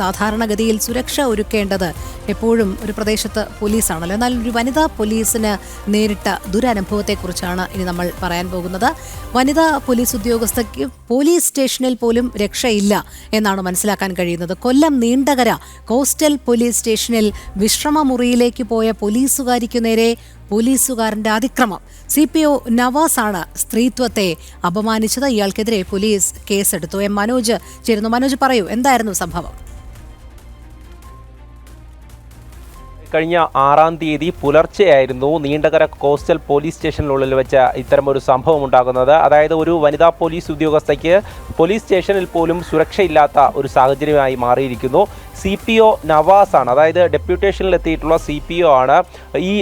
സാധാരണഗതിയിൽ സുരക്ഷ ഒരുക്കേണ്ടത് എപ്പോഴും ഒരു പ്രദേശത്ത് പോലീസാണല്ലോ. എന്നാൽ ഒരു വനിതാ പോലീസിന് നേരിട്ട ദുരനുഭവത്തെക്കുറിച്ചാണ് ഇനി നമ്മൾ പറയാൻ പോകുന്നത്. വനിതാ പോലീസ് ഉദ്യോഗസ്ഥയ്ക്ക് പോലീസ് സ്റ്റേഷനിൽ പോലും രക്ഷയില്ല എന്നാണ് മനസ്സിലാക്കാൻ കഴിയുന്നത്. കൊല്ലം നീണ്ടകര കോസ്റ്റൽ പോലീസ് സ്റ്റേഷനിൽ വിശ്രമമുറിയിലേക്ക് പോയ പോലീസുകാരിക്കു നേരെ പോലീസുകാരന്റെ അതിക്രമം. CPO നവാസാണ് സ്ത്രീത്വത്തെ അപമാനിച്ചത്. ഇയാൾക്കെതിരെ പോലീസ് കേസെടുത്തു. മനോജ് ചേരുന്നു. മനോജ്, പറയൂ, എന്തായിരുന്നു സംഭവം? കഴിഞ്ഞ 6-ാം തീയതി പുലർച്ചെയായിരുന്നു നീണ്ടകര കോസ്റ്റൽ പോലീസ് സ്റ്റേഷനിനുള്ളിൽ വെച്ച് ഇത്തരമൊരു സംഭവം ഉണ്ടാകുന്നത്. അതായത് ഒരു വനിതാ പോലീസ് ഉദ്യോഗസ്ഥയ്ക്ക് പോലീസ് സ്റ്റേഷനിൽ പോലും സുരക്ഷയില്ലാത്ത ഒരു സാഹചര്യമായി മാറിയിരിക്കുന്നു. CPO നവാസാണ്, അതായത് ഡെപ്യൂട്ടേഷനിലെത്തിയിട്ടുള്ള CPO ആണ് ഈ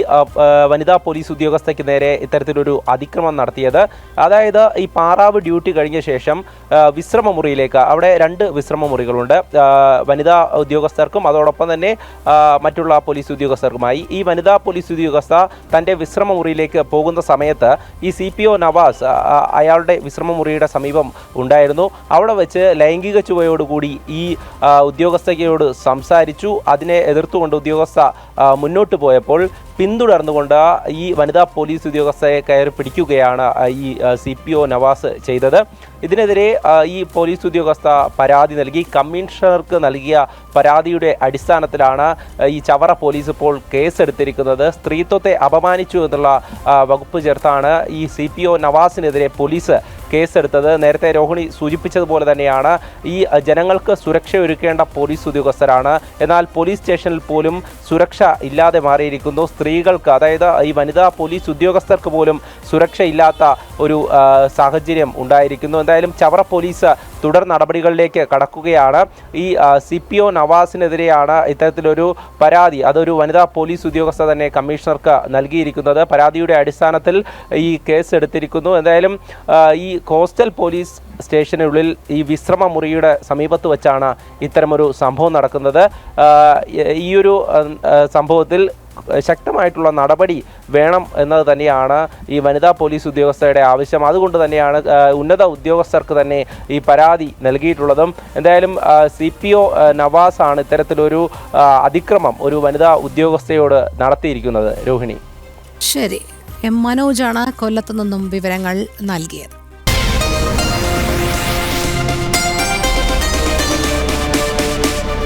വനിതാ പോലീസ് ഉദ്യോഗസ്ഥയ്ക്ക് നേരെ ഇത്തരത്തിലൊരു അതിക്രമം നടത്തിയത്. അതായത് ഈ പാറാവ് ഡ്യൂട്ടി കഴിഞ്ഞ ശേഷം വിശ്രമമുറിയിലേക്ക്, അവിടെ 2 വിശ്രമമുറികളുണ്ട്, വനിതാ ഉദ്യോഗസ്ഥർക്കും അതോടൊപ്പം തന്നെ മറ്റുള്ള പോലീസ് ഉദ്യോഗസ്ഥർക്കുമായി. ഈ വനിതാ പോലീസ് ഉദ്യോഗസ്ഥ തൻ്റെ വിശ്രമമുറിയിലേക്ക് പോകുന്ന സമയത്ത് ഈ CPO നവാസ് അയാളുടെ വിശ്രമമുറിയുടെ സമീപം ഉണ്ടായിരുന്നു. അവിടെ വെച്ച് ലൈംഗിക ചുവയോടുകൂടി ഈ ഉദ്യോഗസ്ഥയോട് സംസാരിച്ചു. അതിനെ എതിർത്തുകൊണ്ട് ഉദ്യോഗസ്ഥ മുന്നോട്ട് പോയപ്പോൾ പിന്തുടർന്നുകൊണ്ട് ഈ വനിതാ പോലീസ് ഉദ്യോഗസ്ഥയെ കയറി പിടിക്കുകയാണ് ഈ CPO നവാസ് ചെയ്തത്. ഇതിനെതിരെ ഈ പോലീസ് ഉദ്യോഗസ്ഥ പരാതി നൽകി. കമ്മീഷണർക്ക് നൽകിയ പരാതിയുടെ അടിസ്ഥാനത്തിലാണ് ഈ ചവറ പോലീസ് ഇപ്പോൾ കേസെടുത്തിരിക്കുന്നത്. സ്ത്രീത്വത്തെ അപമാനിച്ചു എന്നുള്ള വകുപ്പ് ചേർത്താണ് ഈ CPO നവാസിനെതിരെ പോലീസ് കേസെടുത്തത്. നേരത്തെ രോഹിണി സൂചിപ്പിച്ചതുപോലെ തന്നെയാണ് ഈ ജനങ്ങൾക്ക് സുരക്ഷ ഒരുക്കേണ്ട പോലീസ് ഉദ്യോഗസ്ഥരാണ്. എന്നാൽ പോലീസ് സ്റ്റേഷനിൽ പോലും സുരക്ഷ ഇല്ലാതെ മാറിയിരിക്കുന്നു. സ്ത്രീകൾക്ക്, അതായത് ഈ വനിതാ പോലീസ് ഉദ്യോഗസ്ഥർക്ക് പോലും സുരക്ഷയില്ലാത്ത ഒരു സാഹചര്യം ഉണ്ടായിരിക്കുന്നു. എന്തായാലും ചവറ പോലീസ് തുടർ നടപടികളിലേക്ക് കടക്കുകയാണ്. ഈ CPO നവാസിനെതിരെയാണ് ഇത്തരത്തിലൊരു പരാതി, അതൊരു വനിതാ പോലീസ് ഉദ്യോഗസ്ഥ തന്നെ കമ്മീഷണർക്ക് നൽകിയിരിക്കുന്നത്. പരാതിയുടെ അടിസ്ഥാനത്തിൽ ഈ കേസ് എടുത്തിരിക്കുന്നു. എന്തായാലും ഈ കോസ്റ്റൽ പോലീസ് സ്റ്റേഷനുള്ളിൽ ഈ വിശ്രമ മുറിയുടെ സമീപത്ത് വെച്ചാണ് ഇത്തരമൊരു സംഭവം നടക്കുന്നത്. ഈയൊരു സംഭവത്തിൽ ശക്തമായിട്ടുള്ള നടപടി വേണം എന്നത് തന്നെയാണ് ഈ വനിതാ പോലീസ് ഉദ്യോഗസ്ഥരുടെ ആവശ്യം. അതുകൊണ്ട് തന്നെയാണ് ഉന്നത ഉദ്യോഗസ്ഥർക്ക് തന്നെ ഈ പരാതി നൽകിയിട്ടുള്ളതും. എന്തായാലും CPO നവാസാണ് ഇത്തരത്തിലൊരു അതിക്രമം ഒരു വനിതാ ഉദ്യോഗസ്ഥയോട് നടത്തിയിരിക്കുന്നത്. രോഹിണി. ശരി, മനോജാണ് കൊല്ലത്തു നിന്നും വിവരങ്ങൾ നൽകിയത്.